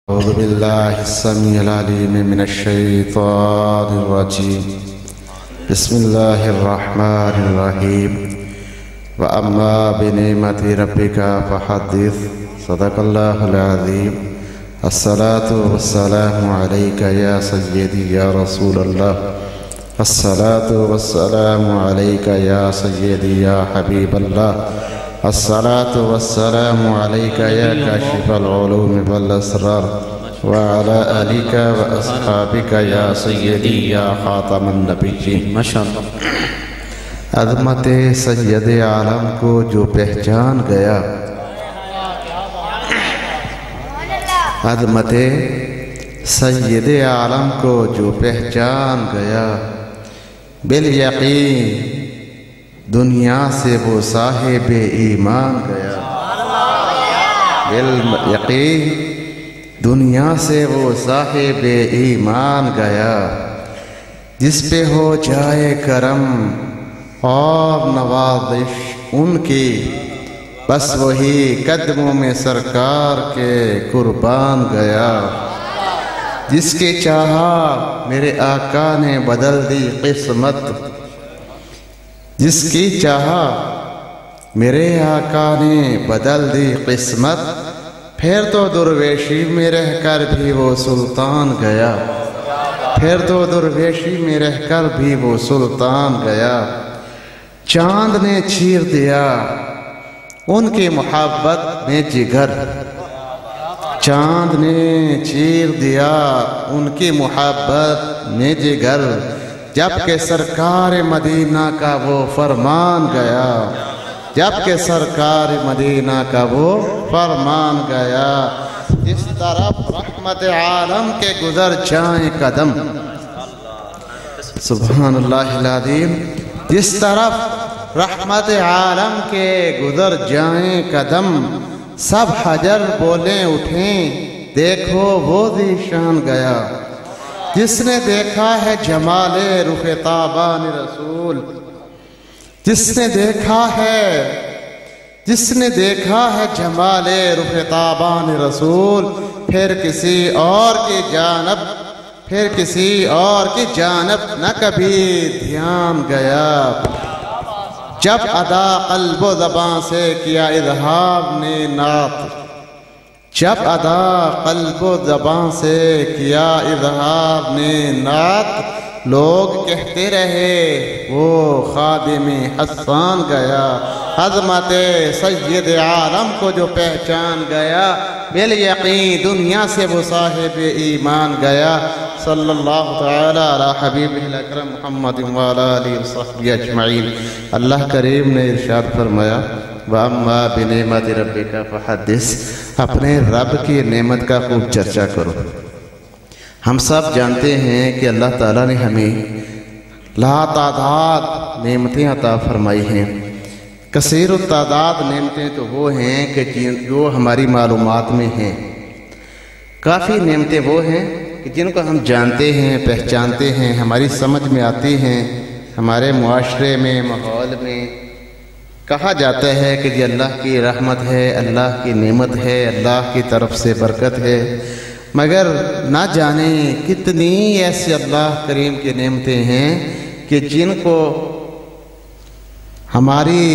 أعوذ بالله السميع العليم من الشيطان الرجيم. بسم الله الرحمن الرحيم. وأما بنعمة ربك فحدث. صدق الله العظيم. الصلاة والسلام عليك يا سيدي يا رسول الله. الصلاة والسلام عليك يا سيدي يا حبيب الله. الصلاة والسلام عليك يا كاشف العلوم والأسرار وعلى آلك وأصحابك يا سيدي يا خاتم النبيين. ماشاءاللہ. عظمت سید عالم کو جو پہچان گیا، عظمت سید عالم کو جو پہچان گیا، بالیقین دنیا سے وہ صاحب ایمان گیا. بالیقین دنیا سے وہ صاحب ایمان گیا. جس پہ ہو جائے کرم اور نوازش ان کی، بس وہی قدموں میں سرکار کے قربان گیا. جس کے چاہا میرے آقا نے بدل دی قسمت، جس کی چاہا میرے آقا نے بدل دی قسمت، پھر تو درویشی میں رہ کر بھی وہ سلطان گیا. پھر تو درویشی میں رہ کر بھی وہ سلطان گیا. چاند نے چیر دیا ان کی محبت میں جگر، چاند نے چیر دیا ان کی محبت میں جگر، جبکہ سرکار مدینہ کا وہ فرمان گیا. جبکہ سرکار مدینہ کا وہ فرمان گیا. جس طرف رحمت عالم کے گزر جائیں قدم، سبحان اللہ العظیم، جس طرف رحمت عالم کے گزر جائیں قدم، سب حجر بولیں اٹھیں دیکھو وہ ذیشان گیا. جس نے دیکھا ہے جمال رخ تابان رسول، جس نے دیکھا ہے جمال رخ تابان رسول، پھر کسی اور کی جانب نہ کبھی دھیان گیا. جب ادا قلب و زبان سے کیا اظہار نے نعت، جب ادا قلب و زبان سے کیا اظہار نے نعت، لوگ کہتے رہے وہ خادم حسان گیا. عظمت سید عالم کو جو پہچان گیا، بالیقین دنیا سے وہ صاحب ایمان گیا. صلی اللہ تعالی علی حبیبہ الاکرم محمد وعلی آلہ وصحبہ اجمعین. اللہ کریم نے ارشاد فرمایا، وَأَمَّا بِنِعْمَةِ رَبِّكَ فَحَدِّثْ. اپنے رب کی نعمت کا خوب چرچا کرو. ہم سب جانتے ہیں کہ اللہ تعالیٰ نے ہمیں لا تعداد نعمتیں عطا فرمائی ہیں. کثیر التعداد نعمتیں تو وہ ہیں کہ جو ہماری معلومات میں ہیں. کافی نعمتیں وہ ہیں کہ جن کو ہم جانتے ہیں، پہچانتے ہیں، ہماری سمجھ میں آتی ہیں. ہمارے معاشرے میں، ماحول میں کہا جاتا ہے کہ یہ اللہ کی رحمت ہے، اللہ کی نعمت ہے، اللہ کی طرف سے برکت ہے. مگر نہ جانے کتنی ایسی اللہ کریم کی نعمتیں ہیں کہ جن کو ہماری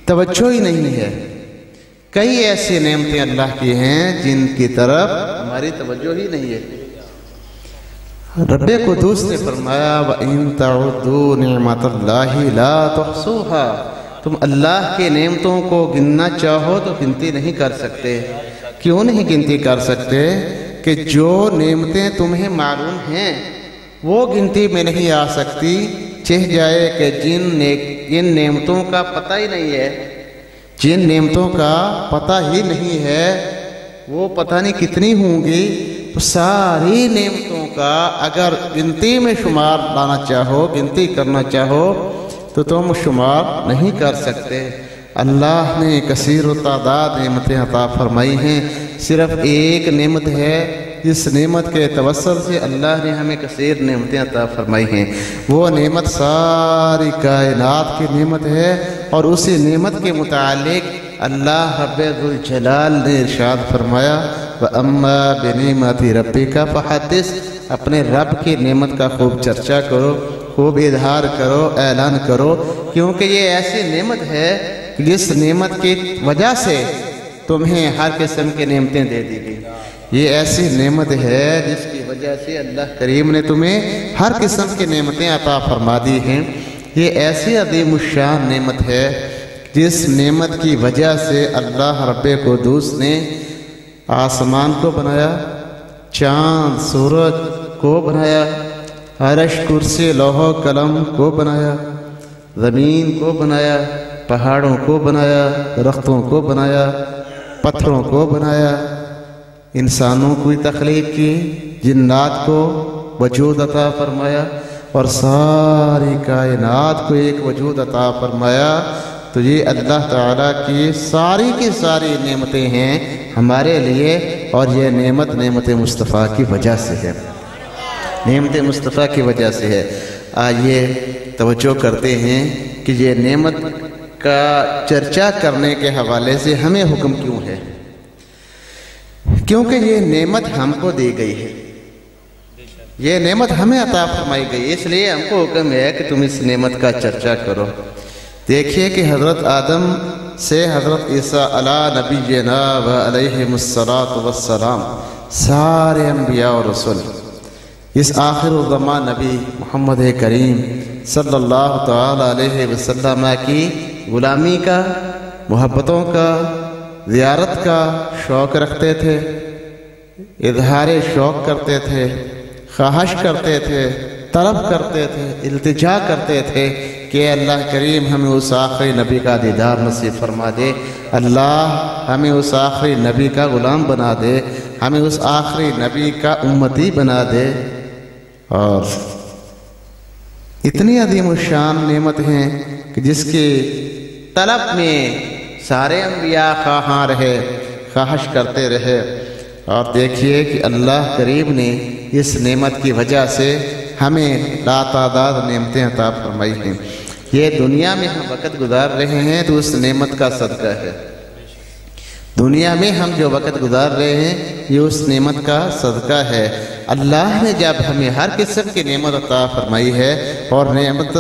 توجہ ہی نہیں ہے. کئی ایسی نعمتیں اللہ کی ہیں جن کی طرف ہماری توجہ ہی نہیں ہے. رب قدوس نے فرمایا، وَإِن تَعُدُّوا نِعْمَةَ اللَّهِ لَا تُحْصُوهَا. تم اللہ کی نعمتوں کو گننا چاہو تو گنتی نہیں کر سکتے. کیوں نہیں گنتی کر سکتے؟ کہ جو نعمتیں تمہیں معلوم ہیں وہ گنتی میں نہیں آ سکتی. چہ جائے کہ جن نعمتوں کا پتہ ہی نہیں ہے، جن نعمتوں کا پتہ ہی نہیں ہے وہ پتہ نہیں کتنی ہوں گی. تو ساری نعمتوں کا اگر گنتی میں شمار لانا چاہو، گنتی کرنا چاہو تو تم شمار نہیں کر سکتے. اللہ نے کثیر و تعداد نعمتیں عطا فرمائی ہیں. صرف ایک نعمت ہے جس نعمت کے توسل سے اللہ نے ہمیں کثیر نعمتیں عطا فرمائی ہیں. وہ نعمت ساری کائنات کی نعمت ہے، اور اسی نعمت کے متعلق اللہ رب ذوالجلال نے ارشاد فرمایا، وَأَمَّا بِنِعْمَةِ رَبِّكَ فَحَدِّثْ، اپنے رب کی نعمت کا خوب چرچا کرو، خوب اظہار کرو، اعلان کرو، کیونکہ یہ ایسی نعمت ہے جس نعمت کی وجہ سے تمہیں ہر قسم کی نعمتیں دے دی گئی۔ یہ ایسی نعمت ہے جس کی وجہ سے اللہ کریم نے تمہیں ہر قسم کی نعمتیں عطا فرما دی ہیں۔ یہ ایسی عظیم الشان نعمت ہے جس نعمت کی وجہ سے اللہ رب قدوس نے آسمان کو بنایا، چاند سورج کو بنایا، عرش کرسی لوح و قلم کو بنایا، زمین کو بنایا، پہاڑوں کو بنایا، درختوں کو بنایا، پتھروں کو بنایا، انسانوں کو تخلیق کی، جنات کو وجود عطا فرمایا اور ساری کائنات کو ایک وجود عطا فرمایا۔ تو یہ اللہ تعالیٰ کی ساری نعمتیں ہیں ہمارے لیے، اور یہ نعمت مصطفیٰ کی وجہ سے ہے، نعمت مصطفیٰ کی وجہ سے ہے۔ آئیے توجہ کرتے ہیں کہ یہ نعمت کا چرچا کرنے کے حوالے سے ہمیں حکم کیوں ہے؟ کیونکہ یہ نعمت ہم کو دی گئی ہے، یہ نعمت ہمیں عطا فرمائی گئی، اس لیے ہم کو حکم ہے کہ تم اس نعمت کا چرچا کرو۔ دیکھیے کہ حضرت آدم سے حضرت عیسیٰ علیٰ نبینا و علیہم السلام سارے انبیاء و رسول اس آخر الزمان نبی محمد کریم صلی اللہ تعالیٰ علیہ وسلم کی غلامی کا، محبتوں کا، زیارت کا شوق رکھتے تھے، اظہار شوق کرتے تھے، خواہش کرتے تھے، طلب کرتے تھے، التجا کرتے تھے کہ اللہ کریم ہمیں اس آخری نبی کا دیدار نصیب فرما دے، اللہ ہمیں اس آخری نبی کا غلام بنا دے، ہمیں اس آخری نبی کا امتی بنا دے۔ اور اتنی عظیم الشان نعمت ہیں کہ جس کی طلب میں سارے انبیاء خواہاں رہے، خواہش کرتے رہے، اور دیکھیے کہ اللہ کریم نے اس نعمت کی وجہ سے ہمیں لا تعداد نعمتیں عطا فرمائی ہیں۔ یہ دنیا میں ہم وقت گزار رہے ہیں تو اس نعمت کا صدقہ ہے، دنیا میں ہم جو وقت گزار رہے ہیں یہ اس نعمت کا صدقہ ہے۔ اللہ نے جب ہمیں ہر قسم کی نعمت عطا فرمائی ہے اور نعمت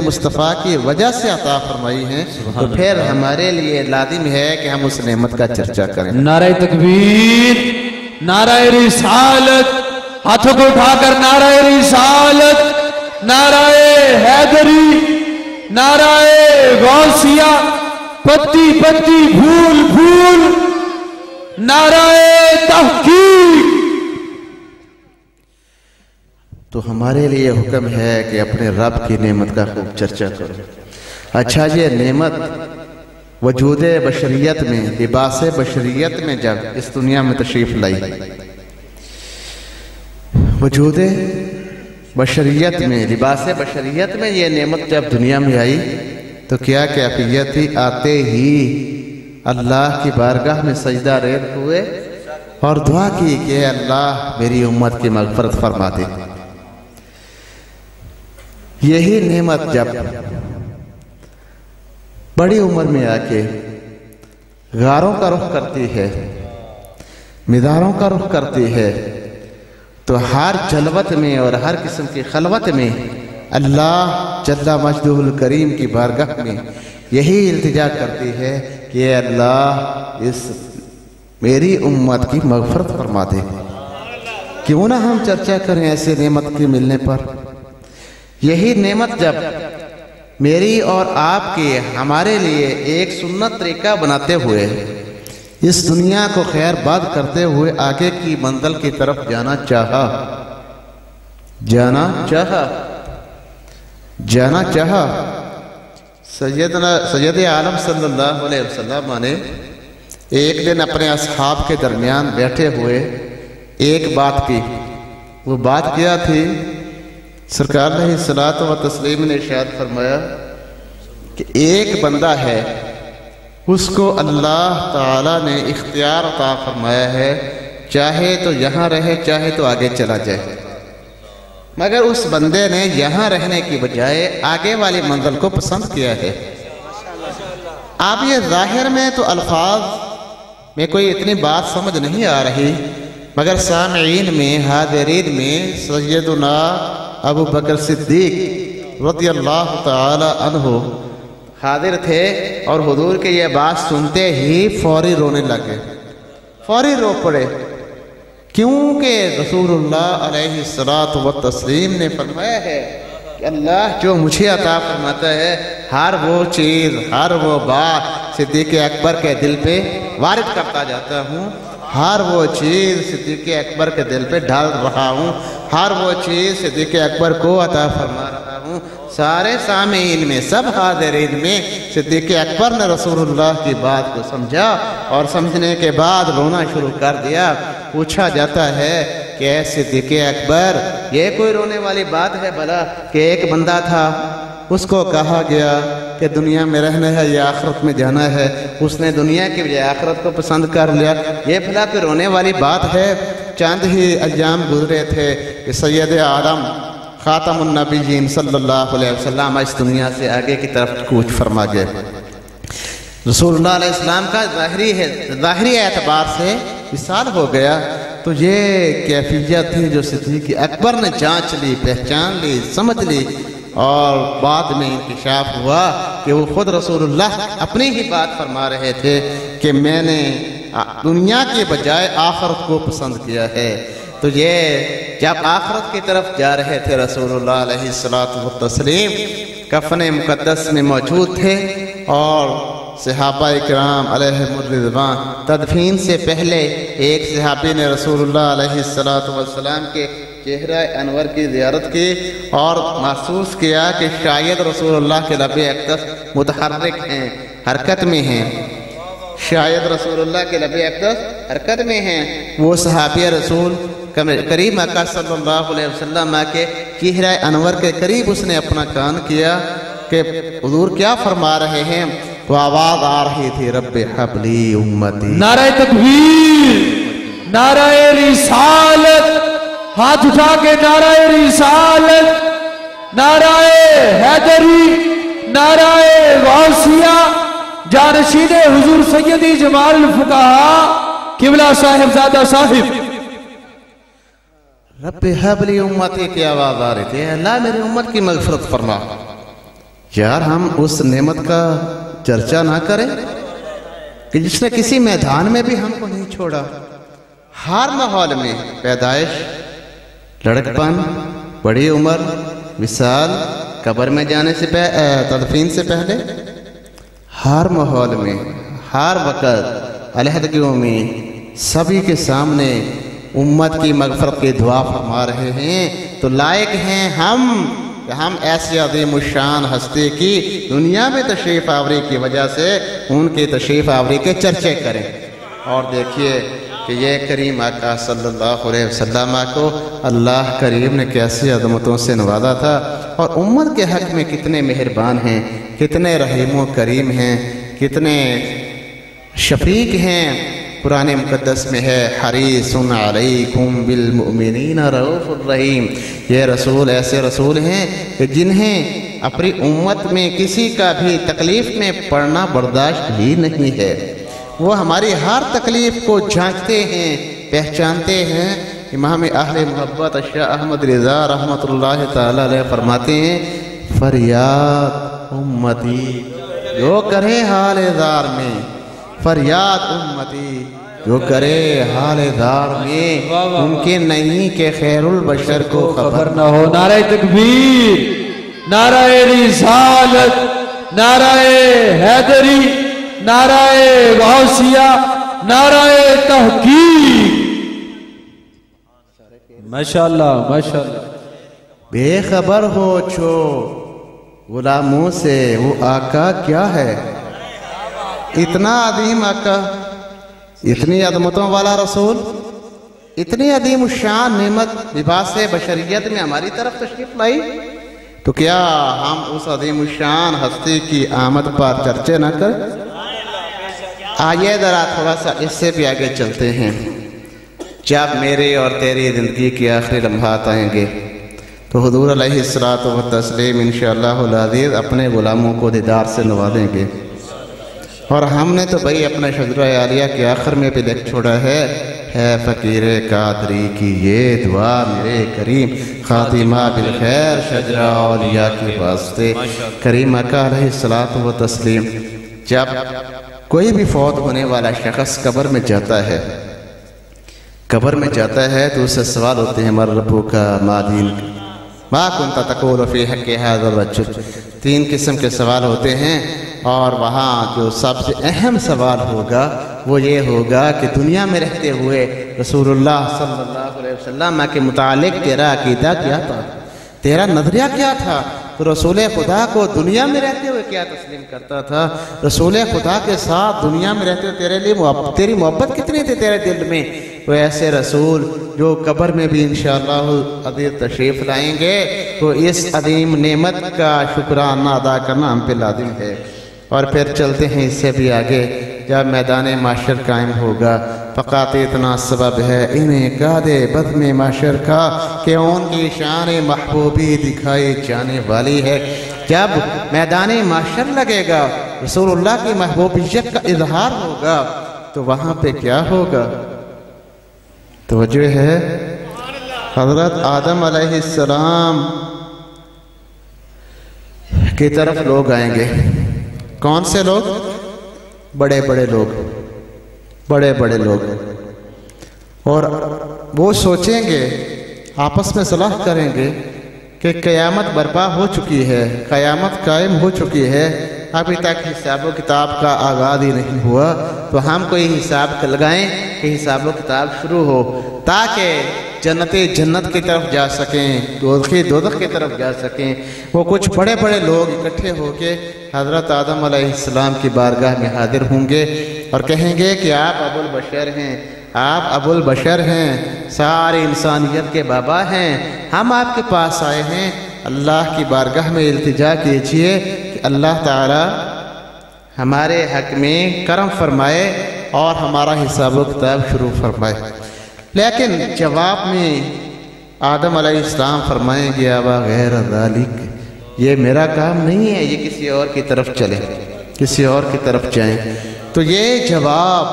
مصطفیٰ کی وجہ سے عطا فرمائی ہیں، تو پھر ہمارے لیے لازم ہے کہ ہم اس نعمت کا چرچا کریں۔ نعرہ تکبیر، نعرہ رسالت، ہاتھوں کو اٹھا کر نعرہ رسالت، نعرہ حیدری، نعرہ غوثیہ، پتی پتی بھول بھول، نعرہ تحقیق۔ تو ہمارے لیے حکم ہے کہ اپنے رب کی نعمت کا خوب چرچا کرو۔ اچھا، یہ نعمت وجود بشریت میں، لباس بشریت میں جب اس دنیا میں تشریف لائی، وجود بشریت میں، لباس بشریت میں یہ نعمت جب دنیا میں آئی تو کیا کیفیت تھی؟ آتے ہی اللہ کی بارگاہ میں سجدہ ریز ہوئے اور دعا کی کہ اللہ میری امت کی مغفرت فرما دے۔ یہی نعمت جب بڑی عمر میں آ کے غاروں کا رخ کرتی ہے، مزاروں کا رخ کرتی ہے، تو ہر جلوت میں اور ہر قسم کی خلوت میں اللہ جل مجدہ الکریم کی بارگاہ میں یہی التجا کرتی ہے کہ اے اللہ اس میری امت کی مغفرت فرما دے۔ کیوں نہ ہم چرچا کریں ایسے نعمت کے ملنے پر؟ یہی نعمت جب میری اور آپ کے ہمارے لیے ایک سنت طریقہ بناتے ہوئے اس دنیا کو خیر باد کرتے ہوئے آگے کی منزل کی طرف جانا چاہا سید عالم صلی اللہ علیہ وسلم نے ایک دن اپنے اصحاب کے درمیان بیٹھے ہوئے ایک بات کی۔ وہ بات کیا تھی؟ سرکار علیہ الصلوۃ والتسلیم نے ارشاد فرمایا کہ ایک بندہ ہے، اس کو اللہ تعالیٰ نے اختیار عطا فرمایا ہے، چاہے تو یہاں رہے، چاہے تو آگے چلا جائے، مگر اس بندے نے یہاں رہنے کی بجائے آگے والی منزل کو پسند کیا ہے۔ آپ یہ ظاہر میں تو الفاظ میں کوئی اتنی بات سمجھ نہیں آ رہی، مگر سامعین میں حاضرین میں سیدنا ابو بکر صدیق رضی اللہ تعالی عنہ حاضر تھے، اور حضور کے یہ بات سنتے ہی فوری رونے لگے، فوری رو پڑے، کیونکہ رسول اللہ علیہ الصلوۃ والتسلیم نے فرمایا ہے کہ اللہ جو مجھے عطا فرماتا ہے، ہر وہ چیز، ہر وہ بات صدیق اکبر کے دل پہ وارد کرتا جاتا ہوں، ہر وہ چیز صدیق اکبر کے دل پہ ڈال رہا ہوں، ہر وہ چیز صدیق اکبر کو عطا فرما رہا ہوں۔ سارے سامعین میں، سب حاضرین میں صدیق اکبر نے رسول اللہ کی بات کو سمجھا، اور سمجھنے کے بعد رونا شروع کر دیا۔ پوچھا جاتا ہے کہ اے صدیق اکبر، یہ کوئی رونے والی بات ہے بھلا کہ ایک بندہ تھا، اس کو کہا گیا کہ دنیا میں رہنا ہے یا آخرت میں جانا ہے، اس نے دنیا کی بجائے آخرت کو پسند کر لیا، یہ بھلا کوئی رونے والی بات ہے؟ چند ہی ایام گزرے تھے کہ سید عالم خاتم النبیین صلی اللہ علیہ وسلم اس دنیا سے آگے کی طرف کوچ فرما گئے۔ رسول اللہ علیہ السلام کا ظاہری اعتبار سے وصال ہو گیا، تو یہ کیفیت تھی جو صدیق اکبر نے جانچ لی، پہچان لی، سمجھ لی، اور بعد میں انکشاف ہوا کہ وہ خود رسول اللہ اپنی ہی بات فرما رہے تھے کہ میں نے دنیا کے بجائے آخرت کو پسند کیا ہے۔ تو یہ جب آخرت کی طرف جا رہے تھے رسول اللہ علیہ السلام کفن مقدس میں موجود تھے، اور صحابہ اکرام علیہم الرضوان تدفین سے پہلے ایک صحابی نے رسول اللہ علیہ السلام کے چہرہ انور کی زیارت کی، اور محسوس کیا کہ شاید رسول اللہ کے لب اقدس متحرک ہیں، حرکت میں ہیں، شاید رسول اللہ کے لب اقدس حرکت میں ہیں۔ وہ صحابی رسول کریم آقا صلی اللہ علیہ وسلم کے چہرہ انور کے قریب اس نے اپنا کان کیا کہ حضور کیا فرما رہے ہیں، تو آواز آ رہی تھی، رب حبلی امتی۔ نعرہ تکبیر، نعرہ رسالت، ہاتھ اٹھا کے نعرہ رسالت، نعرہ حیدری، نعرہ غوثیہ، جانشین حضور سیدی جمال الفقہا قبلہ صاحب زادہ صاحب۔ رب حبلی امتی کی آواز آ رہی تھی، اللہ میری امت کی مغفرت فرما۔ یار ہم اس نعمت کا چرچا نہ کریں کہ جس نے کسی میدان میں بھی ہم کو نہیں چھوڑا، ہر ماحول میں، پیدائش، لڑکپن، بڑی عمر، وصال، قبر میں جانے سے تدفین سے پہلے، ہر ماحول میں، ہر وقت، علیحدگیوں میں، سبھی کے سامنے امت کی مغفرت کی دعا فرما رہے ہیں۔ تو لائق ہیں ہم ایسی عظیم الشان ہستی کی دنیا میں تشریف آوری کی وجہ سے ان کی تشریف آوری کے چرچے کریں۔ اور دیکھیے کہ یہ کریم آقا صلی اللہ علیہ وسلم کو اللہ کریم نے کیسی عظمتوں سے نوازا تھا، اور امت کے حق میں کتنے مہربان ہیں، کتنے رحیم و کریم ہیں، کتنے شفیق ہیں۔ قرآن مقدس میں ہے، حریص علیکم بالمؤمنین رؤوف الرحیم۔ یہ رسول ایسے رسول ہیں کہ جنہیں اپنی امت میں کسی کا بھی تکلیف میں پڑنا برداشت ہی نہیں ہے، وہ ہماری ہر تکلیف کو جھانکتے ہیں، پہچانتے ہیں۔ امام اہل محبت شاہ احمد رضا رحمۃ اللہ تعالی علیہ فرماتے ہیں، فریاد امتی جو کرے حال زار میں، فریاد امتی جو کرے حال دار میں، ممکن نہیں کہ خیر البشر کو خبر نہ ہو۔ نعرہ تکبیر، نعرہ رسالت، نعرہ حیدری، نعرہ غوثیہ، نعرہ تحقیق۔ ماشاءاللہ ماشاءاللہ۔ بے خبر ہو چھو غلاموں سے وہ آقا کیا ہے، اتنا عظیم آقا، اتنی عظمتوں والا رسول، اتنی عظیم الشان نعمت لباس بشریت میں ہماری طرف تشریف لائی، تو کیا ہم اس عظیم الشان ہستی کی آمد پر چرچے نہ کریں؟ آئیے ذرا تھوڑا سا اس سے بھی آگے چلتے ہیں۔ جب میری اور تیری زندگی کی آخری لمحات آئیں گے تو حضور علیہ السلام انشاءاللہ العزیز اپنے غلاموں کو دیدار سے نوازیں گے۔ اور ہم نے تو بھائی اپنا شجرہ عالیہ کے آخر میں بھی لکھ چھوڑا ہے فقیر قادری کی یہ دعا میرے کریم خاتمہ بالخیر شجرہ اولیاء کے واسطے کریم آقا علیہ الصلوۃ والتسلیم۔ جب کوئی بھی فوت ہونے والا شخص قبر میں جاتا ہے تو اس سے سوال ہوتے ہیں من ربک ما دینک ما کنت تقول فی حق ھذا الرجل، 3 قسم کے سوال ہوتے ہیں، اور وہاں جو سب سے اہم سوال ہوگا وہ یہ ہوگا کہ دنیا میں رہتے ہوئے رسول اللہ صلی اللہ علیہ وسلم کے متعلق تیرا عقیدہ کیا تھا، تیرا نظریہ کیا تھا، تو رسول خدا کو دنیا میں رہتے ہوئے کیا تسلیم کرتا تھا، رسول خدا کے ساتھ دنیا میں رہتے ہوئے تیری محبت کتنی تھی تیرے دل میں۔ تو ایسے رسول جو قبر میں بھی انشاءاللہ عزیز تشریف لائیں گے تو اس عظیم نعمت کا شکرانہ ادا کرنا ہم پہ لازم ہے۔ اور پھر چلتے ہیں اس سے بھی آگے، جب میدان معاشر قائم ہوگا، فقط اتنا سبب ہے انہیں قادِ بزم معاشر کا کہ ان کی شان محبوبی دکھائی جانے والی ہے۔ جب میدان معاشر لگے گا، رسول اللہ کی محبوبیت کا اظہار ہوگا، تو وہاں پہ کیا ہوگا؟ توجہ ہے، حضرت آدم علیہ السلام کی طرف لوگ آئیں گے۔ کون سے لوگ؟ بڑے بڑے لوگ، اور وہ سوچیں گے، آپس میں صلاح کریں گے کہ قیامت برپا ہو چکی ہے، قیامت قائم ہو چکی ہے، ابھی تک حساب و کتاب کا آغاز ہی نہیں ہوا، تو ہم کوئی حساب لگائیں کہ حساب و کتاب شروع ہو، تاکہ جنتی جنت کی طرف جا سکیں، دوزخی دوزخ کی طرف جا سکیں۔ وہ کچھ بڑے بڑے لوگ اکٹھے ہو کے حضرت آدم علیہ السلام کی بارگاہ میں حاضر ہوں گے اور کہیں گے کہ آپ ابو البشر ہیں، ساری انسانیت کے بابا ہیں، ہم آپ کے پاس آئے ہیں، اللہ کی بارگاہ میں التجا کیجئے کہ اللہ تعالی ہمارے حق میں کرم فرمائے اور ہمارا حساب و کتاب شروع فرمائے۔ لیکن جواب میں آدم علیہ السلام فرمائیں گے ابا غیر ذالک، یہ میرا کام نہیں ہے، یہ کسی اور کی طرف چلیں، کسی اور کی طرف جائیں۔ تو یہ جواب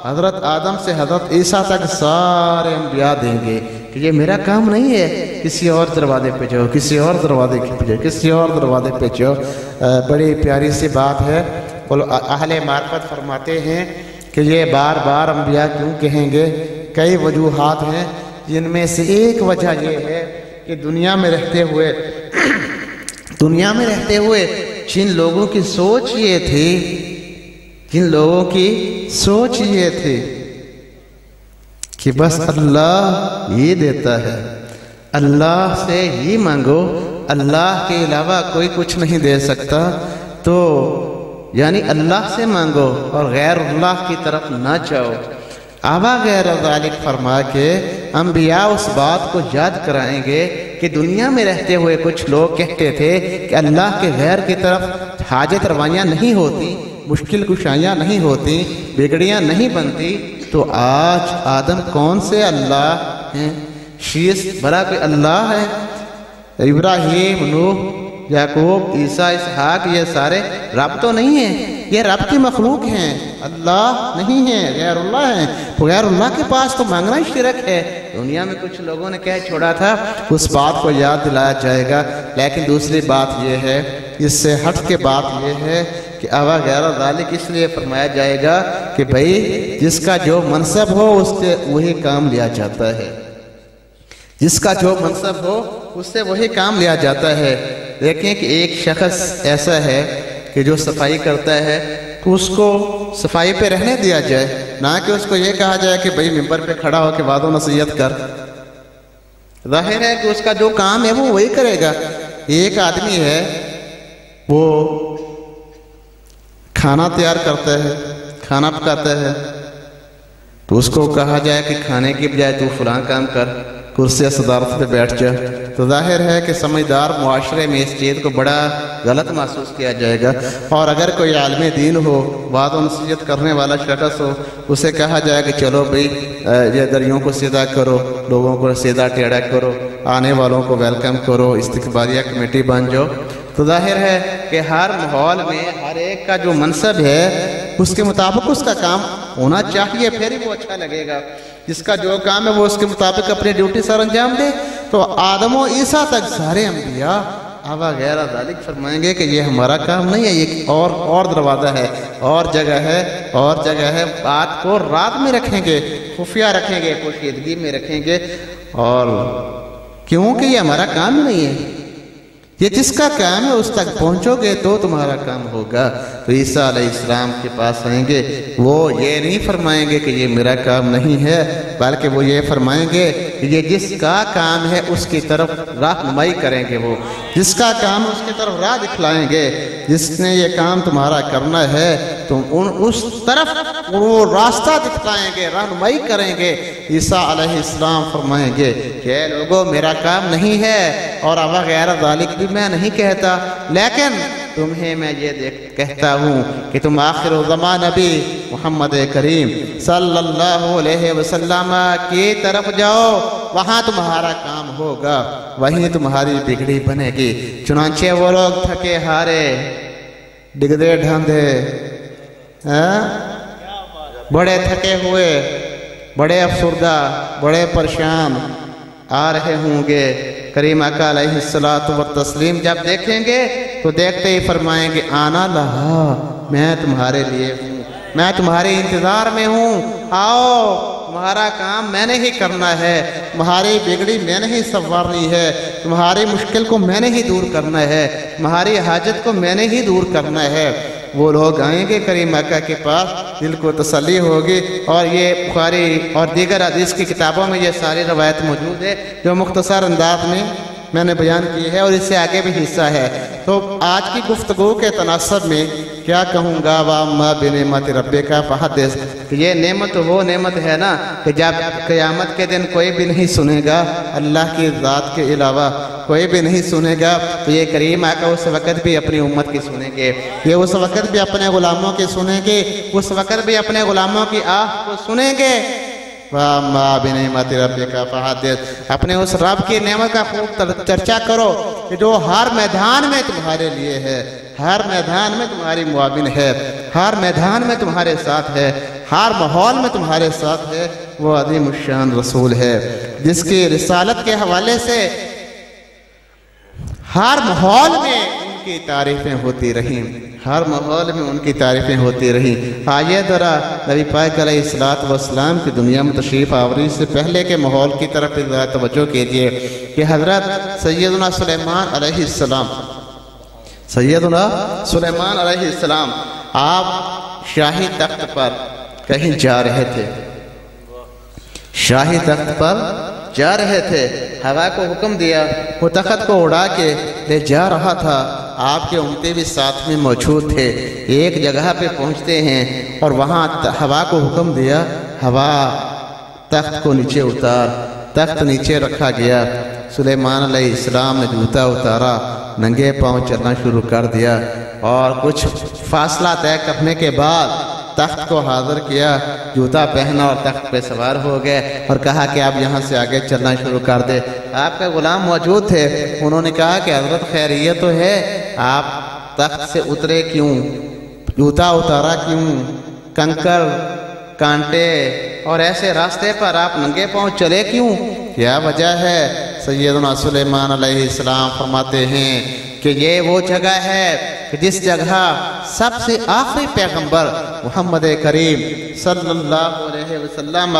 حضرت آدم سے حضرت عیسیٰ تک سارے انبیاء دیں گے کہ یہ میرا کام نہیں ہے، کسی اور دروازے پہ جاؤ، کسی اور دروازے پہ جاؤ، کسی اور دروازے پہ جاؤ۔ بڑی پیاری سی بات ہے، اہل معرفت فرماتے ہیں کہ یہ بار بار انبیاء کیوں کہیں گے؟ کئی وجوہات ہیں، جن میں سے ایک وجہ یہ ہے کہ دنیا میں رہتے ہوئے جن لوگوں کی سوچ یہ تھی کہ بس اللہ یہ دیتا ہے، اللہ سے ہی مانگو، اللہ کے علاوہ کوئی کچھ نہیں دے سکتا، تو یعنی اللہ سے مانگو اور غیر اللہ کی طرف نہ جاؤ۔ آبا غیر ذالک فرما کے انبیاء اس بات کو یاد کرائیں گے کہ دنیا میں رہتے ہوئے کچھ لوگ کہتے تھے کہ اللہ کے غیر کی طرف حاجت روائیاں نہیں ہوتی، مشکل کشائیاں نہیں ہوتی، بگڑیاں نہیں بنتی، تو آج آدم کون سے اللہ ہیں؟ شیس بڑا کوئی اللہ ہے؟ ابراہیم، نوح، یعقوب، عیسیٰ، اسحاق، یہ سارے رب تو نہیں ہیں، یہ رب کی مخلوق ہیں، اللہ نہیں ہیں، غیر اللہ ہیں۔ غیر اللہ کے پاس تو مانگنا ہی شرک ہے۔ دنیا میں کچھ لوگوں نے کہہ چھوڑا تھا، اس بات کو یاد دلایا جائے گا۔ لیکن دوسری بات یہ ہے، اس سے ہٹ کے بات یہ ہے کہ آوا غیر ذالک اس لیے فرمایا جائے گا کہ بھائی جس کا جو منصب ہو اس سے وہی کام لیا جاتا ہے، جس کا جو منصب ہو اس سے وہی کام لیا جاتا ہے۔ دیکھیں کہ ایک شخص ایسا ہے کہ جو صفائی کرتا ہے تو اس کو صفائی پہ رہنے دیا جائے، نہ کہ اس کو یہ کہا جائے کہ بھائی ممبر پہ کھڑا ہو کے وعظ و نصیحت کر۔ ظاہر ہے کہ اس کا جو کام ہے وہ وہی کرے گا۔ ایک آدمی ہے وہ کھانا تیار کرتا ہے، کھانا پکاتا ہے، تو اس کو کہا جائے کہ کھانے کی بجائے تو فلاں کام کر، کرسی صدارت پہ بیٹھ جا، تو ظاہر ہے کہ سمجھدار معاشرے میں اس چیز کو بڑا غلط محسوس کیا جائے گا۔ اور اگر کوئی عالم دین ہو، وعظ و نصیحت کرنے والا شخص ہو، اسے کہا جائے کہ چلو بھئی یہ دریوں کو سیدھا کرو، لوگوں کو سیدھا ٹیڑھا کرو، آنے والوں کو ویلکم کرو، استقبالیہ کمیٹی بن جاؤ، تو ظاہر ہے کہ ہر ماحول میں ہر ایک کا جو منصب ہے اس کے مطابق اس کا کام ہونا چاہیے، پھر ہی وہ اچھا لگے گا۔ جس کا جو کام ہے وہ اس کے مطابق اپنی ڈیوٹی سر انجام دے۔ تو آدم و عیسیٰ تک سارے انبیاء غیر ذالک فرمائیں گے کہ یہ ہمارا کام نہیں ہے، یہ اور دروازہ ہے، اور جگہ ہے، بات کو رات میں رکھیں گے، خفیہ رکھیں گے، پوشیدگی میں رکھیں گے، اور کیونکہ یہ ہمارا کام نہیں ہے، یہ جس کا کام ہے اس تک پہنچو گے تو تمہارا کام ہوگا۔ تو عیسیٰ علیہ السلام کے پاس آئیں گے، وہ یہ نہیں فرمائیں گے کہ یہ میرا کام نہیں ہے، بلکہ وہ یہ فرمائیں گے کہ یہ جس کا کام ہے اس کی طرف رہنمائی کریں گے، وہ جس کا کام ہے اس کی طرف راہ دکھلائیں گے، جس نے یہ کام تمہارا کرنا ہے تم اس طرف وہ راستہ دکھلائیں گے، رہنمائی کریں گے۔ عیسیٰ علیہ السلام فرمائیں گے کہ اے لوگو میرا کام نہیں ہے، اور اب غیر ذالک بھی میں نہیں کہتا، لیکن تمہیں میں یہ کہتا ہوں کہ تم آخر الزمان نبی محمد کریم صلی اللہ علیہ وسلم کی طرف جاؤ، وہاں تمہارا کام ہوگا، وہیں تمہاری بگڑی بنے گی۔ چنانچہ وہ لوگ تھکے ہارے، ڈگدے ڈھاندے، بڑے تھکے ہوئے، بڑے افسردہ، بڑے پریشان آ رہے ہوں گے، کریم آقا علیہ الصلوۃ والتسلیم جب دیکھیں گے تو دیکھتے ہی فرمائیں گے آنا لہا، میں تمہارے لیے ہوں، میں تمہارے انتظار میں ہوں، آؤ تمہارا کام میں نے ہی کرنا ہے، تمہاری بگڑی میں نے ہی سنوارنی ہے، تمہاری مشکل کو میں نے ہی دور کرنا ہے، تمہاری حاجت کو میں نے ہی دور کرنا ہے۔ وہ لوگ آئیں گے کریم آقا کے پاس، دل کو تسلی ہوگی، اور یہ بخاری اور دیگر حدیث کی کتابوں میں یہ ساری روایت موجود ہے جو مختصر انداز میں نے بیان کی ہے، اور اس سے آگے بھی حصہ ہے۔ تو آج کی گفتگو کے تناسب میں کیا کہوں گا، وَأَمَّا بِنِعْمَتِ رَبِّكَ فَحَدِّثْ، کہ یہ نعمت وہ نعمت ہے نا کہ جب قیامت کے دن کوئی بھی نہیں سنے گا اللہ کی ذات کے علاوہ، کوئی بھی نہیں سنے گا، تو یہ کریم آقا اس وقت بھی اپنی امت کی سنیں گے، یہ اس وقت بھی اپنے غلاموں کی سنیں گے، اس وقت بھی اپنے غلاموں کی آہ کو سنیں گے۔ وَأَمَّا بِنِعْمَتِ رَبِّكَ فَحَدِّثْ، اپنے اس رب کی نعمت کا خوب چرچا کرو کہ جو ہر میدان میں تمہارے لیے ہے، ہر میدان میں تمہاری معاون ہے، ہر میدان میں تمہارے ساتھ ہے، ہر ماحول میں تمہارے ساتھ ہے، وہ عظیم الشان رسول ہے جس کی رسالت کے حوالے سے ہر ماحول میں ان کی تعریفیں ہوتی رہیں، ہر ماحول میں ان کی تعریفیں ہوتی رہیں۔ آئیے ذرا نبی پاک علیہ السلام کی دنیا میں تشریف آوری سے پہلے کے ماحول کی طرف ذرا توجہ کیجئے کہ حضرت سیدنا سلیمان علیہ السلام آپ شاہی تخت پر کہیں جا رہے تھے، شاہی تخت پر جا رہے تھے، ہوا کو حکم دیا، وہ تخت کو اڑا کے لے جا رہا تھا، آپ کے امتی بھی ساتھ میں موجود تھے۔ ایک جگہ پہ پہنچتے ہیں اور وہاں ہوا کو حکم دیا، ہوا تخت کو نیچے اتار، تخت نیچے رکھا گیا، سلیمان علیہ السلام نے جوتا اتارا، ننگے پاؤں چلنا شروع کر دیا، اور کچھ فاصلہ طے کرنے کے بعد تخت کو حاضر کیا، جوتا پہنا اور تخت پہ سوار ہو گئے، اور کہا کہ آپ یہاں سے آگے چلنا شروع کر دے۔ آپ کے غلام موجود تھے، انہوں نے کہا کہ حضرت خیریت تو ہے، آپ تخت سے اترے کیوں، جوتا اتارا کیوں، کنکر کانٹے اور ایسے راستے پر آپ ننگے پاؤں چلے کیوں، کیا وجہ ہے؟ سیدنا سلیمان علیہ السلام فرماتے ہیں کہ یہ وہ جگہ ہے کہ جس جگہ سب سے آخری پیغمبر محمد کریم صلی اللہ علیہ وسلم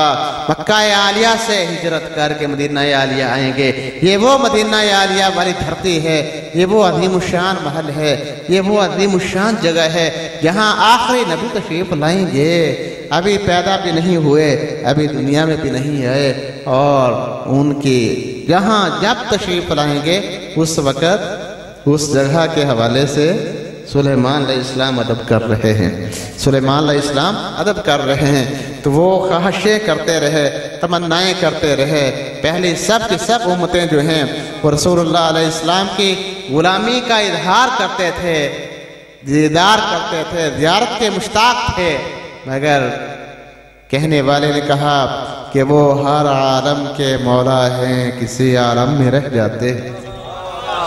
مکہ عالیہ سے ہجرت کر کے مدینہ عالیہ آئیں گے۔ یہ وہ مدینہ عالیہ والی دھرتی ہے، یہ وہ عظیم الشان محل ہے، یہ وہ عظیم الشان جگہ ہے جہاں آخری نبی تشریف لائیں گے، ابھی پیدا بھی نہیں ہوئے، ابھی دنیا میں بھی نہیں آئے، اور ان کی جہاں جب تشریف لائیں گے اس وقت اس جگہ کے حوالے سے سلیمان علیہ السلام ادب کر رہے ہیں، سلیمان علیہ السلام ادب کر رہے ہیں۔ تو وہ خواہشیں کرتے رہے، تمنائیں کرتے رہے، پہلی سب کی سب امتیں جو ہیں وہ رسول اللہ علیہ السلام کی غلامی کا اظہار کرتے تھے، دیدار کرتے تھے، زیارت کے مشتاق تھے، مگر کہنے والے نے کہا کہ وہ ہر عالم کے مولا ہیں، کسی عالم میں رہ جاتے،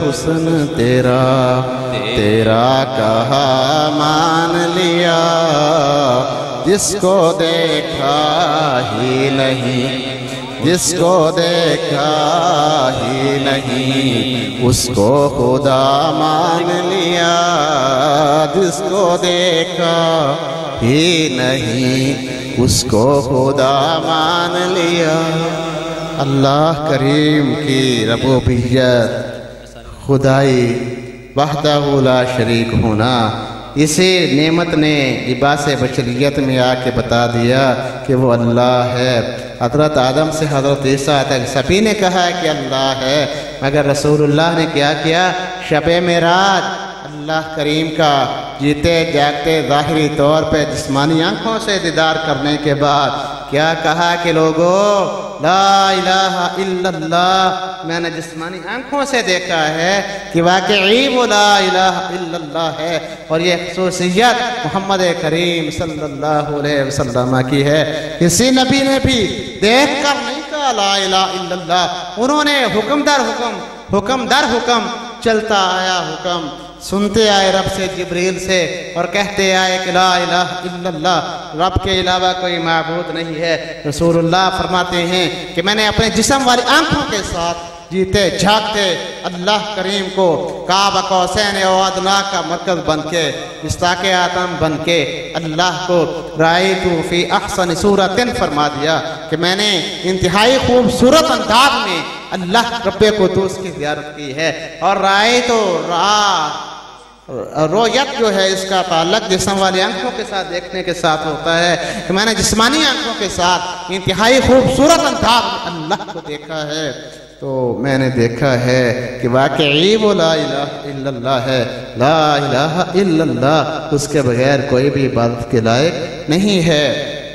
حسن تیرا تیرا کہا مان لیا جس کو دیکھا ہی نہیں جس کو دیکھا ہی نہیں اس کو خدا مان لیا جس کو دیکھا ہی نہیں اس کو خدا مان لیا اللہ کریم کی ربوبیت خدائی وحدہ لا شریک ہونا اسے نعمت نے لباس بشریت میں آ کے بتا دیا کہ وہ اللہ ہے حضرت آدم سے حضرت عیسیٰ تک سبھی نے کہا کہ اللہ ہے مگر رسول اللہ نے کیا کیا شب معراج اللہ کریم کا جیتے جاگتے ظاہری طور پہ جسمانی آنکھوں سے دیدار کرنے کے بعد کیا کہا کہ لوگو لا الہ الا اللہ میں نے جسمانی آنکھوں سے دیکھا ہے کہ واقعی وہ لا الہ الا اللہ ہے اور یہ خصوصیت محمد کریم صلی اللہ علیہ وسلم کی ہے کسی نبی نے بھی دیکھ کر نہیں کہا لا الہ الا اللہ انہوں نے حکم در حکم چلتا آیا حکم سنتے آئے رب سے جبریل سے اور کہتے آئے کہ لا الہ الا اللہ رب کے علاوہ کوئی معبود نہیں ہے رسول اللہ فرماتے ہیں کہ میں نے اپنے جسم والی آنکھوں کے ساتھ جیتے جھاگتے اللہ کریم کو قاب قوسین و ادنیٰ کا مرکز بن کے مصداق آدم بن کے اللہ کو رأیت فی احسن صورت فرما دیا کہ میں نے انتہائی خوبصورت انداز میں اللہ رب قدوس کی زیارت کی ہے اور رأیت رویت جو ہے اس کا تعلق جسم والی آنکھوں کے ساتھ دیکھنے کے ساتھ ہوتا ہے کہ میں نے جسمانی آنکھوں کے ساتھ انتہائی خوبصورت انداز میں اللہ کو دیکھا ہے تو میں نے دیکھا ہے کہ واقعی وہ لا الہ الا اللہ ہے لا الہ الا اللہ اس کے بغیر کوئی بھی عبادت کے لائق نہیں ہے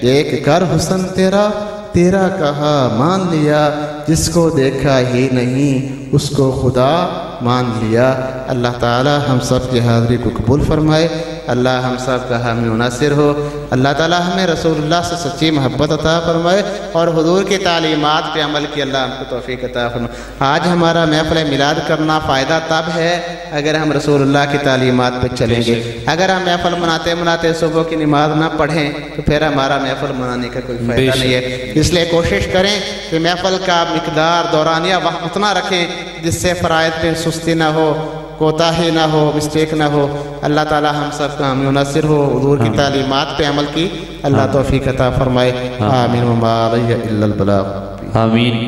دیکھ کر حسن تیرا تیرا کہا مان لیا جس کو دیکھا ہی نہیں اس کو خدا مان لیا اللہ تعالی ہم سب کی حاضری کو قبول فرمائے اللہ ہم سب کا حامی و ناصر ہو اللہ تعالی ہمیں رسول اللہ سے سچی محبت عطا فرمائے اور حضور کی تعلیمات پہ عمل کی اللہ ہم کو توفیق عطا فرمائے آج ہمارا محفل میلاد کرنا فائدہ تب ہے اگر ہم رسول اللہ کی تعلیمات پہ چلیں گے اگر ہم محفل مناتے صبح کی نماز نہ پڑھیں تو پھر ہمارا محفل منانے کا کوئی فائدہ نہیں ہے اس لیے کوشش کریں کہ محفل کا مقدار دورانیہ وقت اتنا رکھیں جس سے فرائض پہ سستی نہ ہو کوتاہی نہ ہو مسٹیک نہ ہو اللہ تعالی ہم سب کا حامی و ناصر ہو حضور کی تعلیمات پہ عمل کی اللہ توفیق عطا فرمائے آمین وما علیہ الا البلاغ آمین